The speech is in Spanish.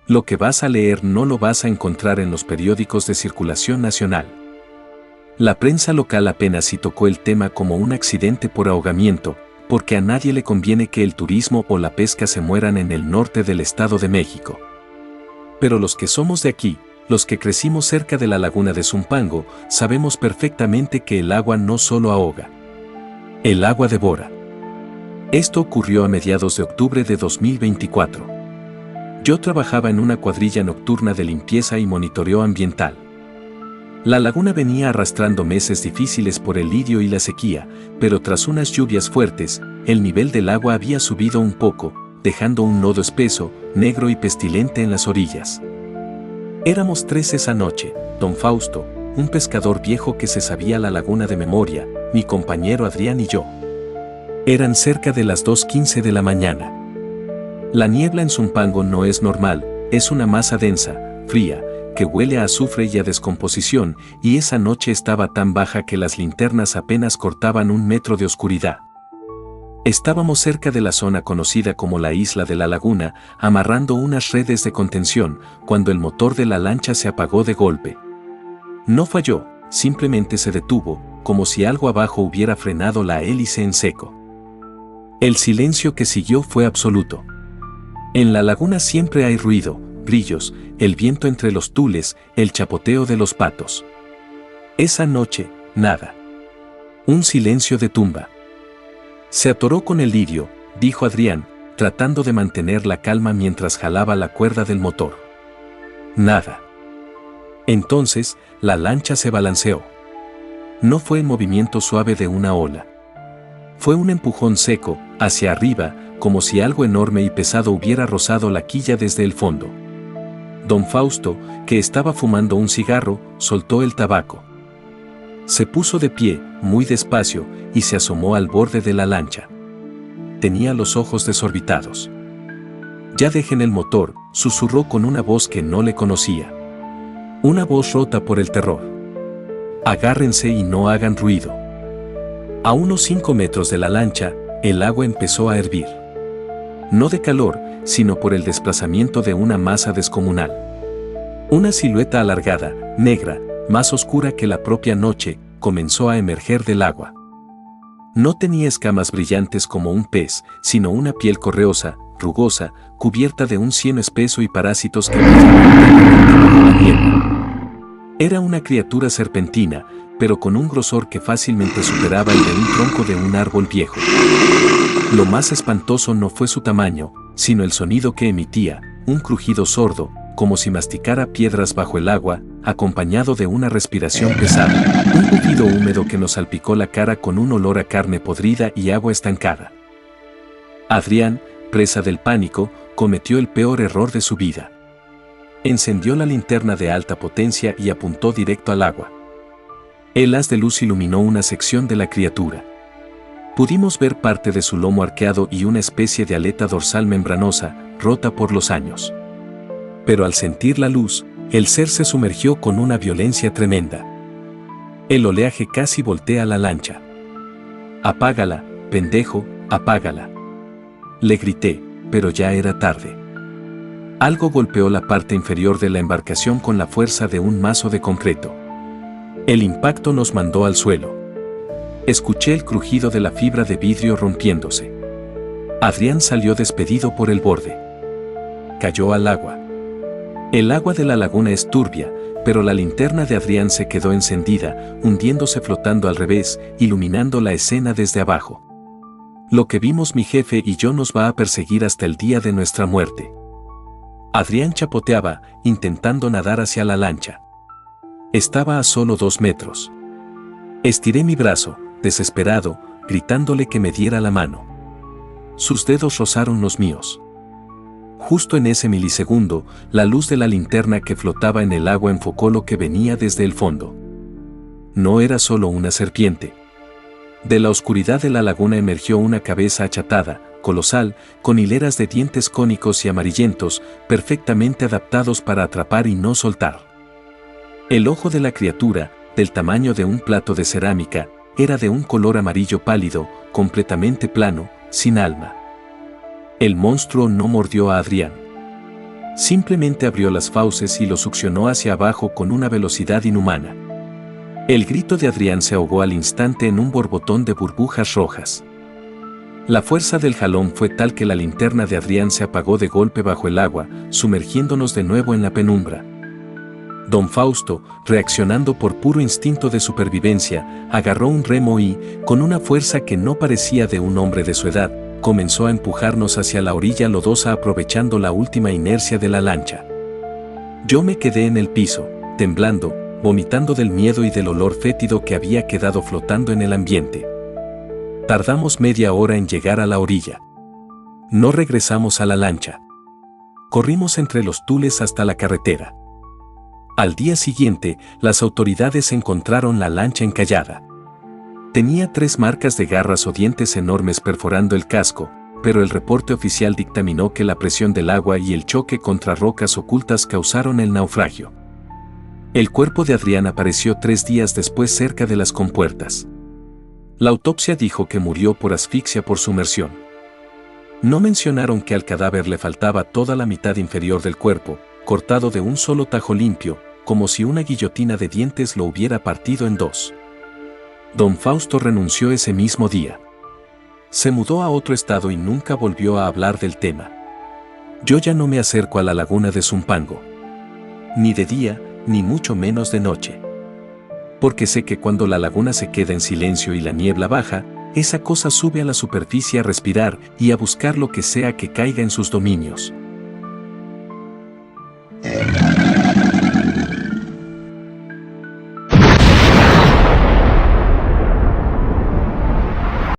Lo que vas a leer no lo vas a encontrar en los periódicos de circulación nacional. La prensa local apenas si tocó el tema como un accidente por ahogamiento, porque a nadie le conviene que el turismo o la pesca se mueran en el norte del Estado de México. Pero los que somos de aquí, los que crecimos cerca de la laguna de Zumpango, sabemos perfectamente que el agua no solo ahoga. El agua devora. Esto ocurrió a mediados de octubre de 2024. Yo trabajaba en una cuadrilla nocturna de limpieza y monitoreo ambiental. La laguna venía arrastrando meses difíciles por el lirio y la sequía, pero tras unas lluvias fuertes, el nivel del agua había subido un poco, dejando un lodo espeso, negro y pestilente en las orillas. Éramos 3 esa noche, don Fausto, un pescador viejo que se sabía la laguna de memoria, mi compañero Adrián y yo. Eran cerca de las 2:15 de la mañana. La niebla en Zumpango no es normal, es una masa densa, fría, que huele a azufre y a descomposición, y esa noche estaba tan baja que las linternas apenas cortaban 1 metro de oscuridad. Estábamos cerca de la zona conocida como la Isla de la Laguna, amarrando unas redes de contención, cuando el motor de la lancha se apagó de golpe. No falló, simplemente se detuvo, como si algo abajo hubiera frenado la hélice en seco. El silencio que siguió fue absoluto. En la laguna siempre hay ruido, grillos, el viento entre los tules, el chapoteo de los patos. Esa noche, nada. Un silencio de tumba. Se atoró con el lirio, dijo Adrián, tratando de mantener la calma mientras jalaba la cuerda del motor. Nada. Entonces, la lancha se balanceó. No fue el movimiento suave de una ola. Fue un empujón seco, hacia arriba, como si algo enorme y pesado hubiera rozado la quilla desde el fondo. Don Fausto, que estaba fumando un cigarro, soltó el tabaco. Se puso de pie, muy despacio, y se asomó al borde de la lancha. Tenía los ojos desorbitados. «Ya dejen el motor», susurró con una voz que no le conocía. Una voz rota por el terror. «Agárrense y no hagan ruido». A unos 5 metros de la lancha, el agua empezó a hervir. No de calor, sino por el desplazamiento de una masa descomunal. Una silueta alargada, negra, más oscura que la propia noche, comenzó a emerger del agua. No tenía escamas brillantes como un pez, sino una piel correosa, rugosa, cubierta de un cieno espeso y parásitos que brillaban bajo la niebla. Era una criatura serpentina, pero con un grosor que fácilmente superaba el de un tronco de un árbol viejo. Lo más espantoso no fue su tamaño, sino el sonido que emitía, un crujido sordo, como si masticara piedras bajo el agua, acompañado de una respiración pesada, un bufido húmedo que nos salpicó la cara con un olor a carne podrida y agua estancada. Adrián, presa del pánico, cometió el peor error de su vida. Encendió la linterna de alta potencia y apuntó directo al agua. El haz de luz iluminó una sección de la criatura. Pudimos ver parte de su lomo arqueado y una especie de aleta dorsal membranosa, rota por los años. Pero al sentir la luz, el ser se sumergió con una violencia tremenda. El oleaje casi voltea la lancha. «Apágala, pendejo, apágala», le grité, pero ya era tarde. Algo golpeó la parte inferior de la embarcación con la fuerza de un mazo de concreto. El impacto nos mandó al suelo. Escuché el crujido de la fibra de vidrio rompiéndose. Adrián salió despedido por el borde. Cayó al agua. El agua de la laguna es turbia, pero la linterna de Adrián se quedó encendida, hundiéndose flotando al revés, iluminando la escena desde abajo. Lo que vimos mi jefe y yo nos va a perseguir hasta el día de nuestra muerte. Adrián chapoteaba, intentando nadar hacia la lancha. Estaba a solo 2 metros. Estiré mi brazo, desesperado, gritándole que me diera la mano. Sus dedos rozaron los míos. Justo en ese milisegundo, la luz de la linterna que flotaba en el agua enfocó lo que venía desde el fondo. No era solo una serpiente. De la oscuridad de la laguna emergió una cabeza achatada, colosal, con hileras de dientes cónicos y amarillentos, perfectamente adaptados para atrapar y no soltar. El ojo de la criatura, del tamaño de un plato de cerámica, era de un color amarillo pálido, completamente plano, sin alma. El monstruo no mordió a Adrián. Simplemente abrió las fauces y lo succionó hacia abajo con una velocidad inhumana. El grito de Adrián se ahogó al instante en un borbotón de burbujas rojas. La fuerza del jalón fue tal que la linterna de Adrián se apagó de golpe bajo el agua, sumergiéndonos de nuevo en la penumbra. Don Fausto, reaccionando por puro instinto de supervivencia, agarró un remo y, con una fuerza que no parecía de un hombre de su edad, comenzó a empujarnos hacia la orilla lodosa aprovechando la última inercia de la lancha. Yo me quedé en el piso, temblando, vomitando del miedo y del olor fétido que había quedado flotando en el ambiente. Tardamos media hora en llegar a la orilla. No regresamos a la lancha. Corrimos entre los tules hasta la carretera. Al día siguiente, las autoridades encontraron la lancha encallada. Tenía 3 marcas de garras o dientes enormes perforando el casco, pero el reporte oficial dictaminó que la presión del agua y el choque contra rocas ocultas causaron el naufragio. El cuerpo de Adrián apareció 3 días después cerca de las compuertas. La autopsia dijo que murió por asfixia por sumersión. No mencionaron que al cadáver le faltaba toda la mitad inferior del cuerpo, cortado de un solo tajo limpio, como si una guillotina de dientes lo hubiera partido en 2. Don Fausto renunció ese mismo día. Se mudó a otro estado y nunca volvió a hablar del tema. Yo ya no me acerco a la laguna de Zumpango. Ni de día, ni mucho menos de noche. Porque sé que cuando la laguna se queda en silencio y la niebla baja, esa cosa sube a la superficie a respirar y a buscar lo que sea que caiga en sus dominios.